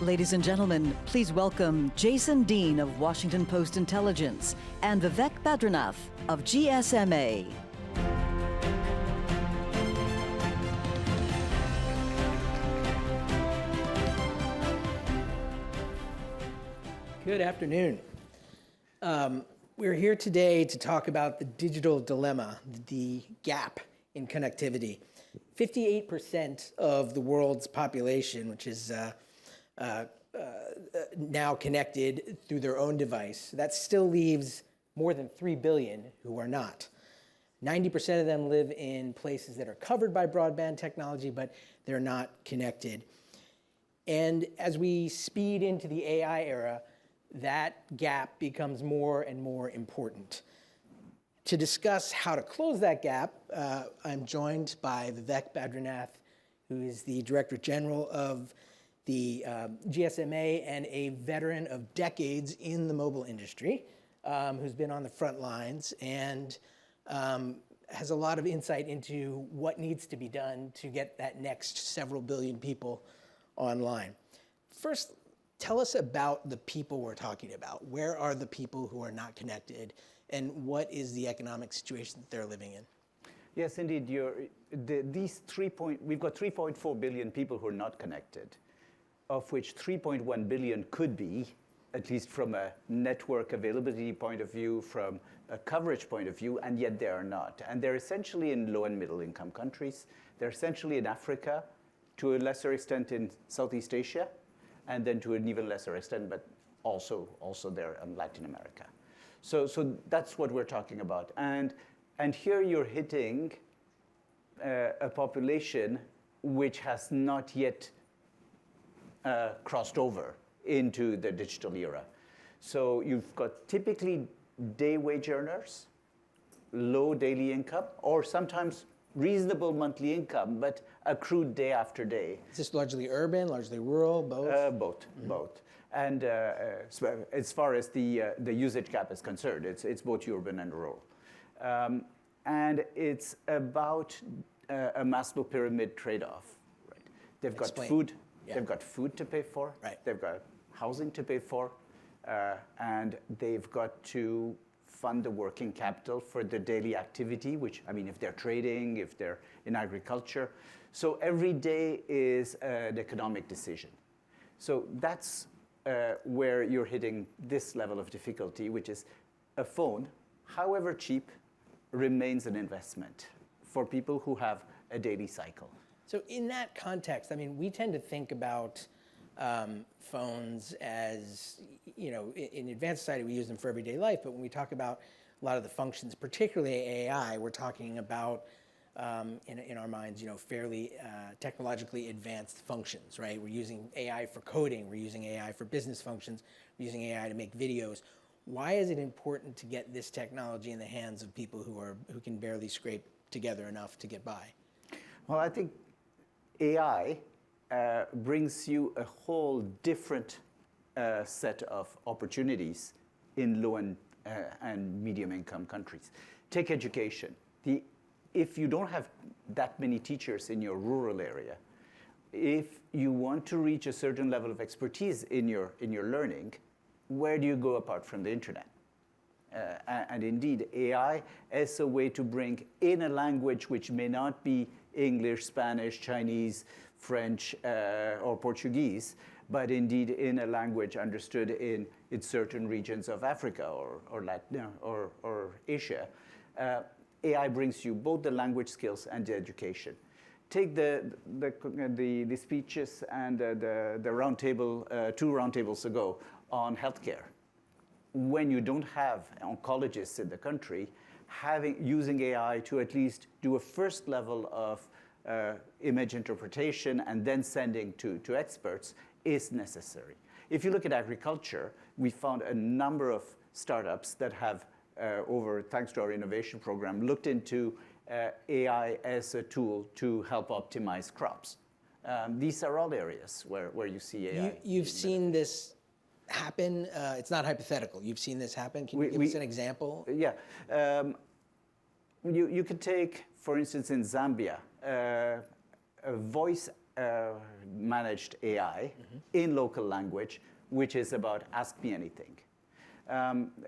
Ladies and gentlemen, please welcome Jason Dean of Washington Post Intelligence and Vivek Badrinath of GSMA. Good afternoon. We're here today to talk about the digital dilemma, the gap in connectivity. 58% of the world's population, which is now connected through their own device, that still leaves more than 3 billion who are not. 90% of them live in places that are covered by broadband technology, but they're not connected. And as we speed into the AI era, that gap becomes more and more important. To discuss how to close that gap, I'm joined by Vivek Badrinath, who is the Director General of the GSMA and a veteran of decades in the mobile industry, who's been on the front lines and has a lot of insight into what needs to be done to get that next several billion people online. First, tell us about the people we're talking about. Where are the people who are not connected, and what is the economic situation that they're living in? Yes, indeed. We've got 3.4 billion people who are not connected, of which 3.1 billion could be, at least from a network availability point of view, from a coverage point of view, and yet they are not. And they're essentially in low and middle income countries. They're essentially in Africa, to a lesser extent in Southeast Asia, and then to an even lesser extent, but also there in Latin America. So that's what we're talking about. And here you're hitting a population which has not yet crossed over into the digital era. So you've got typically day wage earners, low daily income, or sometimes reasonable monthly income, but accrued day after day. Is this largely urban, largely rural, both? Both. And as far as the usage gap is concerned, it's both urban and rural. And it's about a Maslow pyramid trade-off. Right? They've got food. Yeah. They've got food to pay for. Right. They've got housing to pay for, and they've got to fund the working capital for the daily activity, which, I mean, if they're trading, if they're in agriculture. So every day is an economic decision. So that's where you're hitting this level of difficulty, which is a phone, however cheap, remains an investment for people who have a daily cycle. So in that context, I mean, we tend to think about phones as, you know, in advanced society, we use them for everyday life. But when we talk about a lot of the functions, particularly AI, we're talking about, in our minds, you know, fairly technologically advanced functions, right? We're using AI for coding. We're using AI for business functions. We're using AI to make videos. Why is it important to get this technology in the hands of people who can barely scrape together enough to get by? Well, I think AI brings you a whole different set of opportunities in low and medium income countries. Take education. If you don't have that many teachers in your rural area, if you want to reach a certain level of expertise in your learning, where do you go apart from the internet? And indeed, AI is a way to bring in a language which may not be English, Spanish, Chinese, French, or Portuguese, but indeed in a language understood in certain regions of Africa or Latin or Asia. AI brings you both the language skills and the education. Take the speeches and the roundtable, 2 roundtables ago on healthcare. When you don't have oncologists in the country, using AI to at least do a first level of image interpretation and then sending to experts is necessary. If you look at agriculture, we found a number of startups that have, thanks to our innovation program, looked into AI as a tool to help optimize crops. These are all areas where you see AI. You've seen this happen? It's not hypothetical. You've seen this happen. Can you give us an example? Yeah. You could take, for instance, in Zambia, a voice managed AI in local language, which is about ask me anything.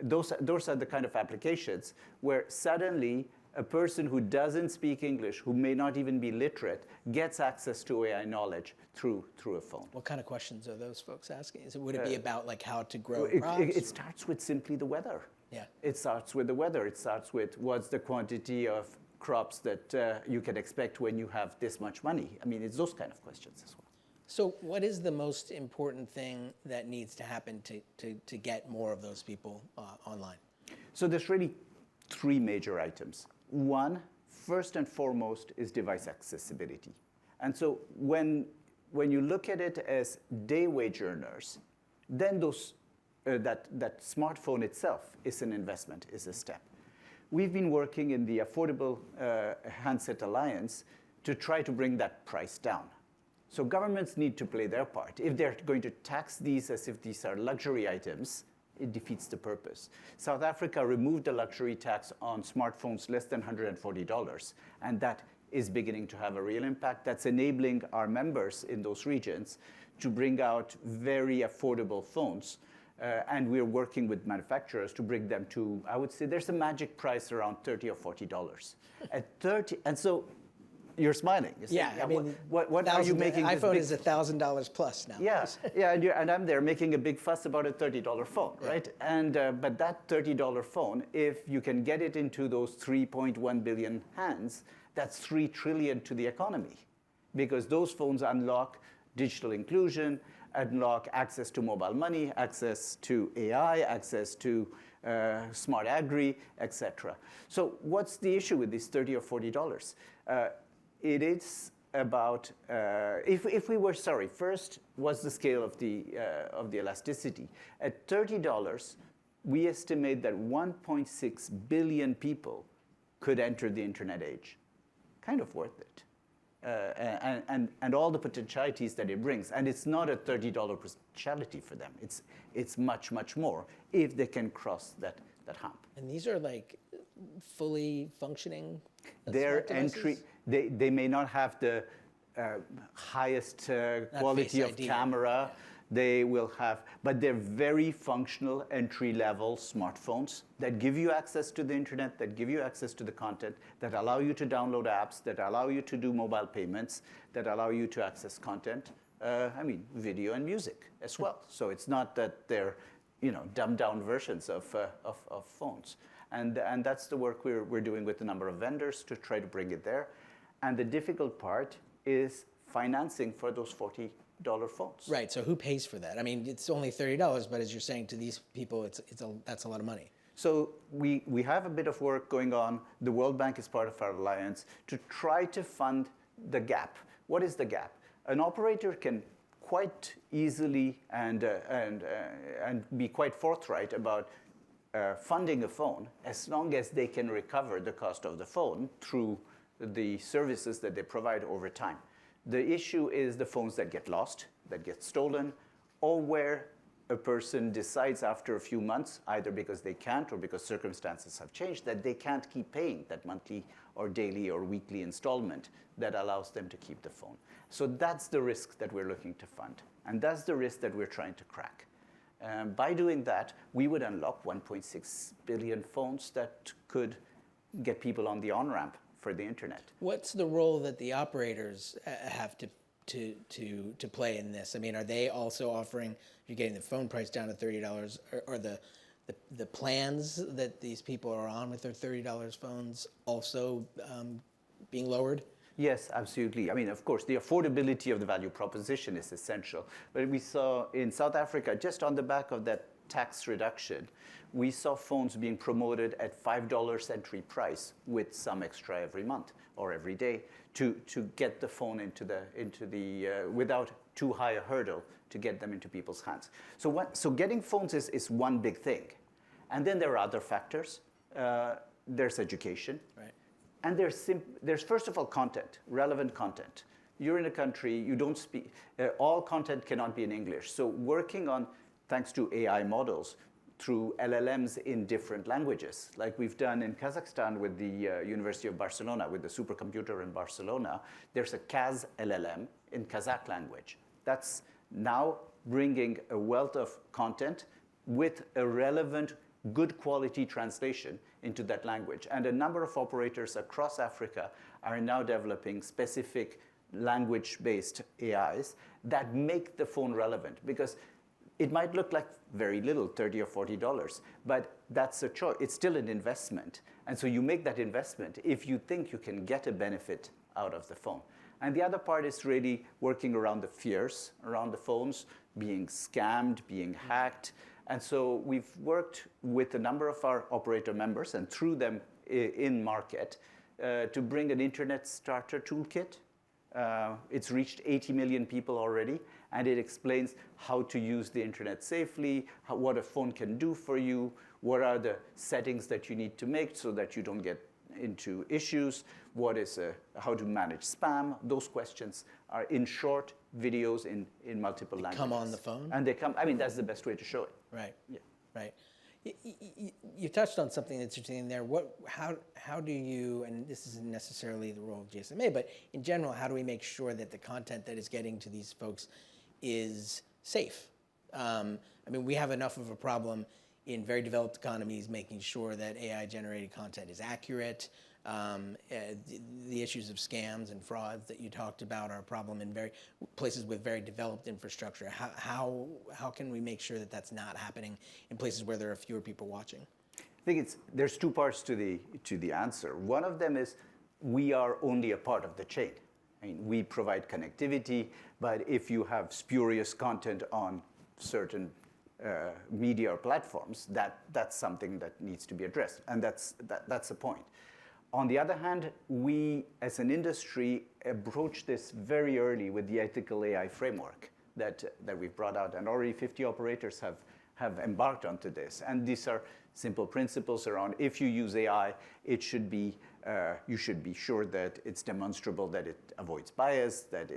Those are the kind of applications where suddenly a person who doesn't speak English, who may not even be literate, gets access to AI knowledge through a phone. What kind of questions are those folks asking? Would it be about like how to grow crops? It starts with simply the weather. Yeah. It starts with the weather. It starts with what's the quantity of crops that you can expect when you have this much money. I mean, it's those kind of questions as well. So what is the most important thing that needs to happen to get more of those people online? So there's really three major items. One, first and foremost, is device accessibility. And so when you look at it as day wage earners, then that smartphone itself is an investment, is a step. We've been working in the Affordable Handset Alliance to try to bring that price down. So governments need to play their part. If they're going to tax these as if these are luxury items, it defeats the purpose. South Africa removed the luxury tax on smartphones less than $140, and that is beginning to have a real impact. That's enabling our members in those regions to bring out very affordable phones. And we're working with manufacturers to bring them to, I would say there's a magic price around $30 or $40. At 30, and so you're smiling. You're saying, I mean, what are you making? An iPhone is $1,000 plus now. Yeah, and I'm there making a big fuss about a $30 phone, right? And but that $30 phone, if you can get it into those 3.1 billion hands, that's 3 trillion to the economy, because those phones unlock digital inclusion, unlock access to mobile money, access to AI, access to smart agri, etc. So what's the issue with these $30 or $40? It is about, if we were, first, what's the scale of the elasticity? At $30, we estimate that 1.6 billion people could enter the internet age. Kind of worth it. And all the potentialities that it brings. And it's not a $30 potentiality for them. It's much, much more if they can cross that hump. And these are like fully functioning Their entry, they may not have the highest quality of camera. Yeah. They will have, but they're very functional entry-level smartphones that give you access to the internet, that give you access to the content, that allow you to download apps, that allow you to do mobile payments, that allow you to access content. Video and music as well. So it's not that they're, dumbed-down versions of phones. And that's the work we're doing with a number of vendors to try to bring it there. And the difficult part is financing for those $40 phones. Right. So who pays for that? I mean, it's only $30, but as you're saying, to these people, that's a lot of money. So we have a bit of work going on. The World Bank is part of our alliance to try to fund the gap. What is the gap? An operator can quite easily and be quite forthright about funding a phone as long as they can recover the cost of the phone through the services that they provide over time. The issue is the phones that get lost, that get stolen, or where a person decides after a few months, either because they can't or because circumstances have changed, that they can't keep paying that monthly or daily or weekly installment that allows them to keep the phone. So that's the risk that we're looking to fund. And that's the risk that we're trying to crack. By doing that, we would unlock 1.6 billion phones that could get people on the on-ramp for the internet. What's the role that the operators have to play in this? I mean, are they also offering, you're getting the phone price down to $30, or the plans that these people are on with their $30 phones also being lowered? Yes, absolutely. I mean, of course, the affordability of the value proposition is essential. But we saw in South Africa, just on the back of that tax reduction, we saw phones being promoted at $5 entry price with some extra every month or every day to get the phone into the without too high a hurdle to get them into people's hands. So getting phones is one big thing. And then there are other factors. There's education. Right. And there's first of all content, relevant content. You're in a country, you don't speak, all content cannot be in English. So working on, thanks to AI models, through LLMs in different languages, like we've done in Kazakhstan with the University of Barcelona, with the supercomputer in Barcelona. There's a Kaz LLM in Kazakh language. That's now bringing a wealth of content with a relevant, good quality translation into that language. And a number of operators across Africa are now developing specific language-based AIs that make the phone relevant, because it might look like very little, $30 or $40, but that's a choice. It's still an investment. And so you make that investment if you think you can get a benefit out of the phone. And the other part is really working around the fears around the phones, being scammed, being hacked. And so we've worked with a number of our operator members and through them in market to bring an internet starter toolkit. It's reached 80 million people already, and it explains how to use the internet safely, what a phone can do for you, what are the settings that you need to make so that you don't get into issues, how to manage spam. Those questions are in short videos in multiple languages. Come on the phone? And they come, that's the best way to show it. Right. Yeah. Right. You touched on something that's interesting there. How do you, and this isn't necessarily the role of GSMA, but in general, how do we make sure that the content that is getting to these folks is safe? We have enough of a problem in very developed economies making sure that AI-generated content is accurate. The issues of scams and frauds that you talked about are a problem in places with very developed infrastructure. How can we make sure that that's not happening in places where there are fewer people watching? I think there's two parts to the answer. One of them is we are only a part of the chain. We provide connectivity, but if you have spurious content on certain media or platforms, that's something that needs to be addressed, and that's the point. On the other hand, we as an industry approach this very early with the ethical AI framework that we've brought out, and already 50 operators have embarked onto this. And these are simple principles around if you use AI, it should be you should be sure that it's demonstrable that it avoids bias, that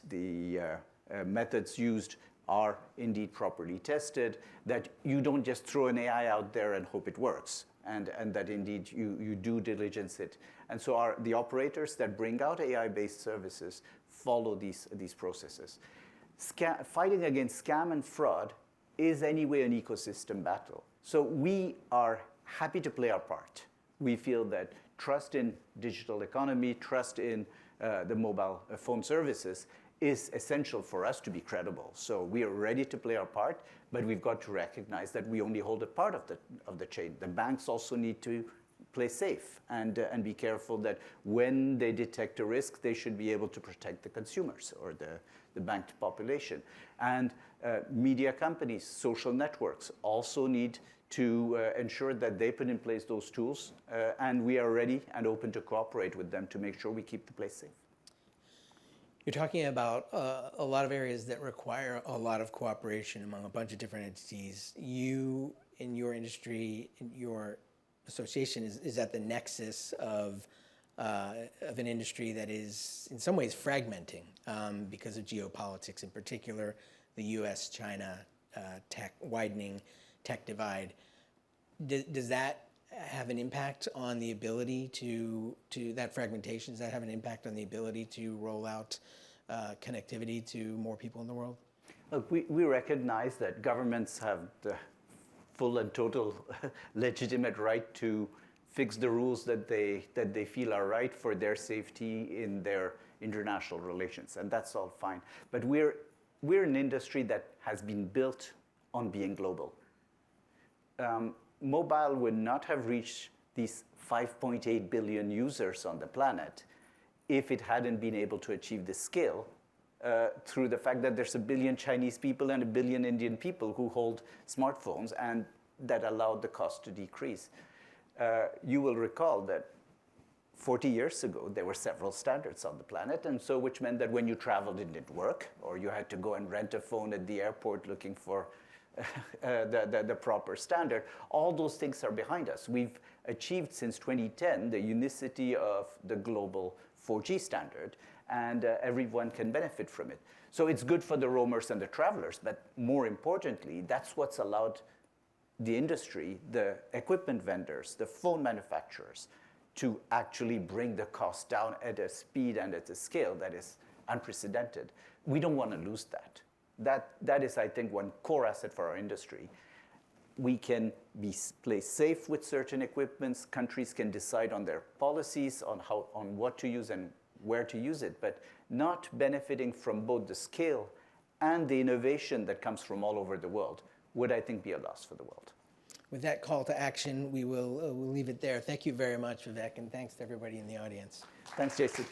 the methods used are indeed properly tested, that you don't just throw an AI out there and hope it works, and that indeed you do diligence it. And so the operators that bring out AI-based services follow these processes. Fighting against scam and fraud is anyway an ecosystem battle. So we are happy to play our part. We feel that trust in digital economy, trust in the mobile phone services is essential for us to be credible. So we are ready to play our part, but we've got to recognize that we only hold a part of the chain. The banks also need to play safe and be careful that when they detect a risk, they should be able to protect the consumers or the banked population. And media companies, social networks also need to ensure that they put in place those tools, and we are ready and open to cooperate with them to make sure we keep the place safe. You're talking about a lot of areas that require a lot of cooperation among a bunch of different entities. You, in your industry, in your association, is at the nexus of an industry that is in some ways fragmenting because of geopolitics, in particular the U.S.-China widening tech divide. Does that have an impact on the ability to that fragmentation? Does that have an impact on the ability to roll out connectivity to more people in the world? Look, we recognize that governments have the full and total legitimate right to fix the rules that they feel are right for their safety in their international relations, and that's all fine. But we're an industry that has been built on being global. Mobile would not have reached these 5.8 billion users on the planet if it hadn't been able to achieve this scale through the fact that there's 1 billion Chinese people and 1 billion Indian people who hold smartphones, and that allowed the cost to decrease. You will recall that 40 years ago, there were several standards on the planet, and so which meant that when you traveled, it didn't work, or you had to go and rent a phone at the airport looking for the proper standard. All those things are behind us. We've achieved since 2010 the unicity of the global 4G standard, and everyone can benefit from it. So it's good for the roamers and the travelers, but more importantly, that's what's allowed the industry, the equipment vendors, the phone manufacturers, to actually bring the cost down at a speed and at a scale that is unprecedented. We don't want to lose that. That is, I think, one core asset for our industry. We can play safe with certain equipments. Countries can decide on their policies on what to use and where to use it, but not benefiting from both the scale and the innovation that comes from all over the world would, I think, be a loss for the world. With that call to action, we'll leave it there. Thank you very much, Vivek, and thanks to everybody in the audience. Thanks, Jason.